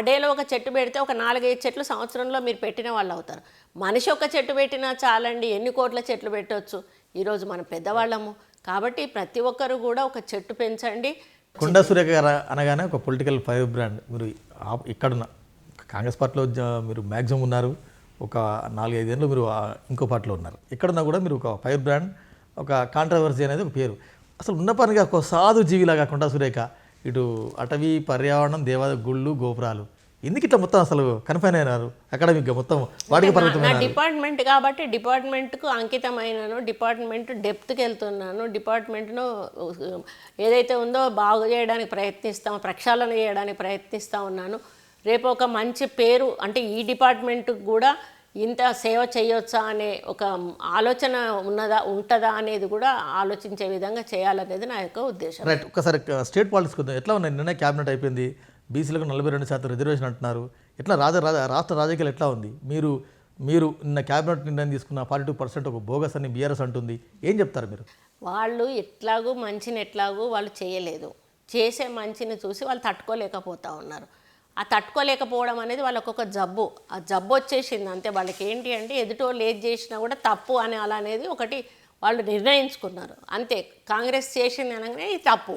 డేలో ఒక చెట్టు పెడితే ఒక 4-5 చెట్లు సంవత్సరంలో మీరు పెట్టిన వాళ్ళు అవుతారు. మనిషి ఒక చెట్టు పెట్టినా చాలండి, ఎన్ని కోట్ల చెట్లు పెట్టవచ్చు. ఈరోజు మనం పెద్దవాళ్ళము కాబట్టి ప్రతి ఒక్కరు కూడా ఒక చెట్టు పెంచండి. కొండా సురేఖ గారు అనగానే ఒక పొలిటికల్ ఫైర్ బ్రాండ్. మీరు ఇక్కడున్న కాంగ్రెస్ పార్టీలో మీరు మ్యాక్సిమం ఉన్నారు, ఒక 4-5 ఏళ్ళు మీరు ఇంకో పార్టీలో ఉన్నారు. ఎక్కడున్నా కూడా మీరు ఒక ఫైర్ బ్రాండ్, ఒక కాంట్రవర్సీ అనేది ఒక పేరు. అసలు ఉన్న పనిగా ఒక సాధు జీవిలాగా కొండా సురేఖ ఇటు అటవీ, పర్యావరణం, గుళ్ళు, గోపురాలు ఎందుకు ఇట్లా మొత్తం అసలు కన్ఫైన్ అయినారు అకాడమిక్గా మొత్తం వాటికి పరిమితమైన డిపార్ట్మెంట్ కాబట్టి డిపార్ట్మెంట్కు అంకితమైనాను, డిపార్ట్మెంట్ డెప్త్కి వెళ్తున్నాను, డిపార్ట్మెంట్ను ఏదైతే ఉందో బాగు చేయడానికి ప్రయత్నిస్తాము, ప్రక్షాళన చేయడానికి ప్రయత్నిస్తూ ఉన్నాను. రేపు ఒక మంచి పేరు అంటే ఈ డిపార్ట్మెంట్కి కూడా ఇంత సేవ చేయొచ్చా అనే ఒక ఆలోచన ఉంటుందా అనేది కూడా ఆలోచించే విధంగా చేయాలనేది నా యొక్క ఉద్దేశం. రైట్. ఒకసారి స్టేట్ పాలిటిక్స్ కొద్దాం. ఎట్లా ఉన్నాయి? నిన్న క్యాబినెట్ అయిపోయింది, బీసీలకు 42% రిజర్వేషన్ అంటున్నారు. ఎట్లా రాష్ట్ర రాజకీయాలు ఎట్లా ఉంది? మీరు నిన్న క్యాబినెట్ నిర్ణయం తీసుకున్న 42% ఒక బోగస్ అని బీఆర్ఎస్ అంటుంది. ఏం చెప్తారు మీరు? వాళ్ళు ఎట్లాగూ మంచిని వాళ్ళు చేయలేదు. చేసే మంచిని చూసి వాళ్ళు తట్టుకోలేకపోతూ ఉన్నారు. ఆ తట్టుకోలేకపోవడం అనేది వాళ్ళకు ఒక జబ్బు. ఆ జబ్బు వచ్చేసింది అంతే. వాళ్ళకి ఏంటి అంటే ఎదుటోళ్ళు ఏది చేసినా కూడా తప్పు అని అలా అనేది ఒకటి వాళ్ళు నిర్ణయించుకున్నారు అంతే. కాంగ్రెస్ చేసింది అనగానే ఇది తప్పు,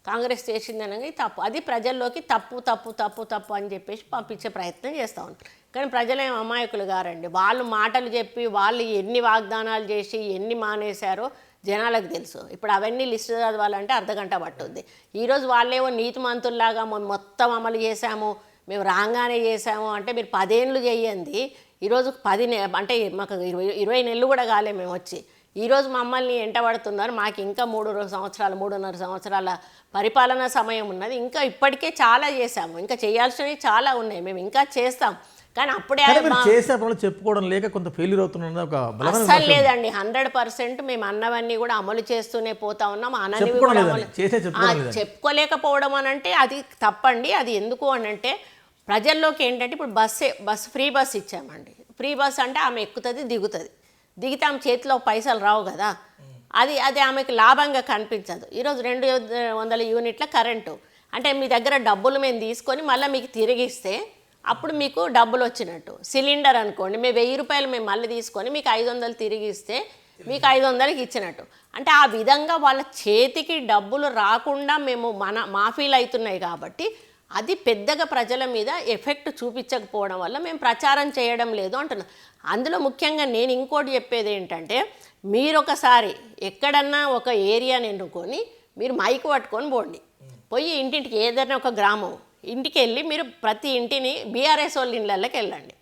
కాంగ్రెస్ చేసింది అనగానే ఇది తప్పు. అది ప్రజల్లోకి తప్పు తప్పు తప్పు తప్పు అని చెప్పేసి పంపించే ప్రయత్నం చేస్తూ ఉంటారు. కానీ ప్రజలేం అమాయకులు గారండి. వాళ్ళు మాటలు చెప్పి వాళ్ళు ఎన్ని వాగ్దానాలు చేసి ఎన్ని మానేశారో జనాలకు తెలుసు. ఇప్పుడు అవన్నీ లిస్టు చదవాలంటే అర్ధగంట పట్టుద్ది. ఈరోజు వాళ్ళేవో నీతిమంతుల్లాగా మొత్తం అమలు చేశాము, మేము రాగానే చేసాము అంటే మీరు 10 ఏళ్ళు చేయండి. ఈరోజు 10 అంటే మాకు 20 నెలలు కూడా కాలే మేము వచ్చి. ఈరోజు మమ్మల్ని ఎంటబడుతున్నారు. మాకు ఇంకా 3.5 సంవత్సరాల పరిపాలనా సమయం ఉన్నది. ఇంకా ఇప్పటికే చాలా చేశాము, ఇంకా చేయాల్సినవి చాలా ఉన్నాయి, మేము ఇంకా చేస్తాం. కానీ అప్పుడే చెప్పుకోవడం లేక కొంత ఫెయిల్యూర్ అవుతున్నది ఒక అస్సలు లేదండి. 100% మేము అన్నవన్నీ కూడా అమలు చేస్తూనే పోతా ఉన్నాం. అననివి కూడా చెప్పుకోలేకపోవడం అని అంటే అది తప్పండి. అది ఎందుకు అని అంటే ప్రజల్లోకి ఏంటంటే ఇప్పుడు ఫ్రీ బస్ ఇచ్చామండి. ఫ్రీ బస్ అంటే ఆమె ఎక్కుతుంది దిగుతుంది, దిగితే ఆమె చేతిలో పైసలు రావు కదా, అది ఆమెకు లాభంగా కనిపించదు. ఈరోజు 200 యూనిట్ల కరెంటు అంటే మీ దగ్గర డబ్బులు మేము తీసుకొని మళ్ళీ మీకు తిరిగిస్తే అప్పుడు మీకు డబ్బులు వచ్చినట్టు. సిలిండర్ అనుకోండి, మేము 1000 రూపాయలు మేము మళ్ళీ తీసుకొని మీకు 500 తిరిగిస్తే మీకు 500కి ఇచ్చినట్టు. అంటే ఆ విధంగా వాళ్ళ చేతికి డబ్బులు రాకుండా మేము మాఫీలు అవుతున్నాయి కాబట్టి అది పెద్దగా ప్రజల మీద ఎఫెక్ట్ చూపించకపోవడం వల్ల మేము ప్రచారం చేయడం లేదు అంటున్నాం. అందులో ముఖ్యంగా నేను ఇంకోటి చెప్పేది ఏంటంటే మీరు ఒకసారి ఎక్కడన్నా ఒక ఏరియాని ఎన్నుకొని మీరు మైక్ పట్టుకొని పోయి ఇంటింటికి ఏదైనా ఒక గ్రామం ఇంటికి వెళ్ళి మీరు ప్రతి ఇంటిని బీఆర్ఎస్ వాళ్ళ ఇళ్ళకి వెళ్ళండి.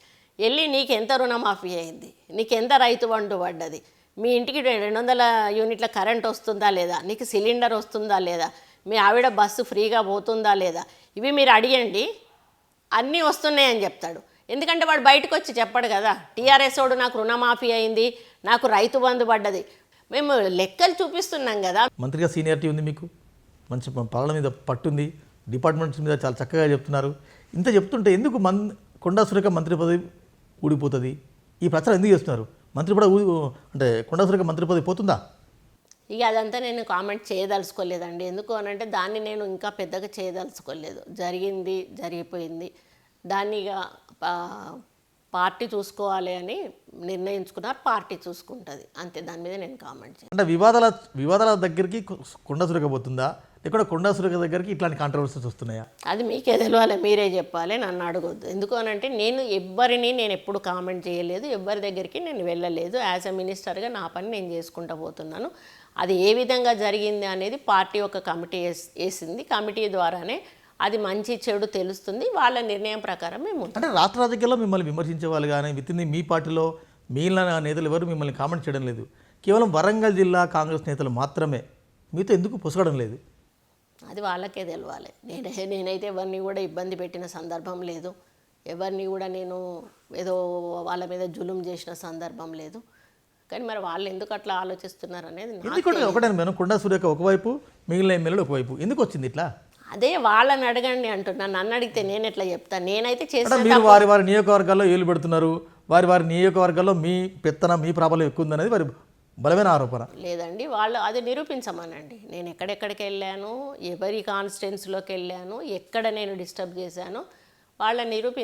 వెళ్ళి నీకు ఎంత రుణమాఫీ అయింది, నీకు ఎంత రైతు బంధు పడ్డది, మీ ఇంటికి 200 యూనిట్ల కరెంట్ వస్తుందా లేదా, నీకు సిలిండర్ వస్తుందా లేదా, మీ ఆవిడ బస్సు ఫ్రీగా పోతుందా లేదా, ఇవి మీరు అడిగండి. అన్నీ వస్తున్నాయని చెప్తాడు. ఎందుకంటే వాడు బయటకు వచ్చి చెప్పడు కదా, టీఆర్ఎస్ వాడు నాకు రుణమాఫీ అయింది, నాకు రైతు బంధు పడ్డది. మేము లెక్కలు చూపిస్తున్నాం కదా. మంత్రిగా సీనియారిటీ ఉంది, మీకు మంచి పాలన మీద పట్టుంది, డిపార్ట్మెంట్స్ మీద చాలా చక్కగా చెప్తున్నారు. ఇంత చెప్తుంటే ఎందుకు కొండా సురేఖ మంత్రి పదవి ఊడిపోతుంది? ఈ ప్రచారం ఎందుకు చేస్తున్నారు? మంత్రి కూడా అంటే కొండా సురేఖ మంత్రి పదవి పోతుందా? ఇక అదంతా నేను కామెంట్ చేయదలుచుకోలేదండి. ఎందుకు అనంటే దాన్ని నేను ఇంకా పెద్దగా చేయదలుచుకోలేదు. జరిగిపోయింది. దాన్ని ఇక పార్టీ చూసుకోవాలి అని నిర్ణయించుకున్నారు, పార్టీ చూసుకుంటుంది అంతే. దాని మీద నేను కామెంట్ చేయను. అంటే వివాదాల దగ్గరికి కొండా సురేఖ పోతుందా, లేకుంటే కొండా సురేఖ దగ్గరికి ఇట్లాంటి కాంట్రవర్సీస్ వస్తున్నాయా? అది మీకే తెలియాలి, మీరే చెప్పాలి, నన్ను అడగొద్దు. ఎందుకు అనంటే నేను ఎప్పుడు కామెంట్ చేయలేదు, ఎవ్వరి దగ్గరికి నేను వెళ్ళలేదు. యాజ్ ఎ మినిస్టర్గా నా పని నేను చేసుకుంటూ పోతున్నాను. అది ఏ విధంగా జరిగింది అనేది పార్టీ ఒక కమిటీ వేసింది. కమిటీ ద్వారానే అది మంచి చెడు తెలుస్తుంది. వాళ్ళ నిర్ణయం ప్రకారం మేము అంటే రాష్ట్ర రాజకీయాల్లో మిమ్మల్ని విమర్శించే వాళ్ళు కానీ మీ పార్టీలో మిగిలిన నేతలు ఎవరు మిమ్మల్ని కామెంట్ చేయడం లేదు. కేవలం వరంగల్ జిల్లా కాంగ్రెస్ నేతలు మాత్రమే మీతో ఎందుకు పొసగడం లేదు? అది వాళ్ళకే తెలవాలి. నేనైతే ఎవరిని కూడా ఇబ్బంది పెట్టిన సందర్భం లేదు, ఎవరిని కూడా నేను ఏదో వాళ్ళ మీద జులుం చేసిన సందర్భం లేదు. కానీ మరి వాళ్ళు ఎందుకు అట్లా ఆలోచిస్తున్నారు అనేది ఒకటే. మేము కొండా సురేఖ ఒకవైపు, మిగిలిన ఎమ్మెల్యేలు ఒకవైపు, ఎందుకు వచ్చింది ఇట్లా? అదే వాళ్ళని అడగండి అంటున్నాను. నన్ను అడిగితే నేను ఎట్లా చెప్తాను? నేనైతే చేసిన మీరు వారి నియోజకవర్గాల్లో ఏలు పెడుతున్నారు, వారి నియోజకవర్గాల్లో మీ పెత్తనం, మీ ప్రాబల్యం ఎక్కువ ఉందనేది వారి బలమైన ఆరోపణ. లేదండి, వాళ్ళు అది నిరూపించమనండి. నేను ఎక్కడెక్కడికి వెళ్ళాను, ఎవరి కాన్స్టిట్యున్సీలోకి వెళ్ళాను, ఎక్కడ నేను డిస్టర్బ్ చేశాను, వాళ్ళని నిరూపి